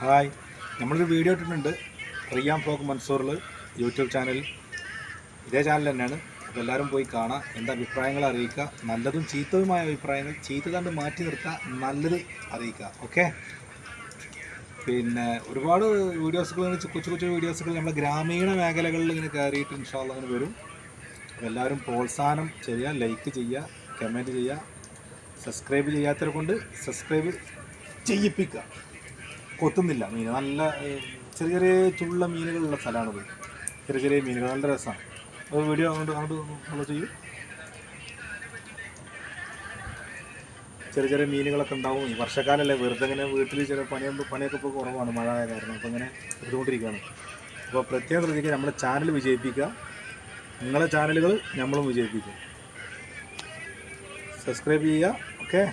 Hi, നമ്മളൊരു video ഇട്ടിട്ടുണ്ട് റിയാം ഫ്ലോഗ് മൻസൂറിൽ YouTube channel. ഇതേ ചാനൽ തന്നെയാണ്. അപ്പോൾ എല്ലാവരും പോയി കാണാം, എന്താ അഭിപ്രായങ്ങൾ അറിയിക്കുക. നല്ലതും ചീത്തതുമായ അഭിപ്രായങ്ങൾ, ചീത്ത കണ്ട് മാറ്റി നിർത്തുക, നല്ലത് അറിയിക്കുക. ഓക്കെ. പിന്നെ ഒരുപാട് വീഡിയോസുകൾ, കൊച്ചു കൊച്ചു വീഡിയോസുകൾ നമ്മുടെ ഗ്രാമീണ മേഖലകളിൽ ഇങ്ങനെ കയറിയിട്ട് ഇൻഷാ അല്ലാഹ് അങ്ങനെ വരും. അപ്പോൾ എല്ലാവരും പ്രോത്സാഹനം ചെയ്യുക, ലൈക്ക് ചെയ്യുക, കമൻറ്റ് ചെയ്യുക. സബ്സ്ക്രൈബ് ചെയ്യാത്തവരെ കൊണ്ട് സബ്സ്ക്രൈബ് ചെയ്യിപ്പിക്കുക. കൊത്തുന്നില്ല മീൻ, നല്ല ചെറിയ ചെറിയ ചുള്ള മീനുകളുള്ള സ്ഥലമാണത്. ചെറിയ ചെറിയ മീനുകൾ നല്ല രസമാണ്. അത് വീഡിയോ അങ്ങോട്ട് നമ്മൾ ചെയ്യും. ചെറിയ ചെറിയ മീനുകളൊക്കെ ഉണ്ടാവും. ഈ വർഷക്കാലമല്ലേ, വെറുതെ ഇങ്ങനെ വീട്ടിൽ ചില പണിയൊക്കെ ഇപ്പോൾ കുറവാണ്, മഴ ആയ കാരണം. അപ്പോൾ ഇങ്ങനെ എടുത്തുകൊണ്ടിരിക്കുകയാണ്. അപ്പോൾ പ്രത്യേകം ശ്രദ്ധിക്കുക, നമ്മുടെ ചാനൽ വിജയിപ്പിക്കുക. നിങ്ങളെ ചാനലുകൾ നമ്മളും വിജയിപ്പിക്കും. സബ്സ്ക്രൈബ് ചെയ്യുക. ഓക്കെ.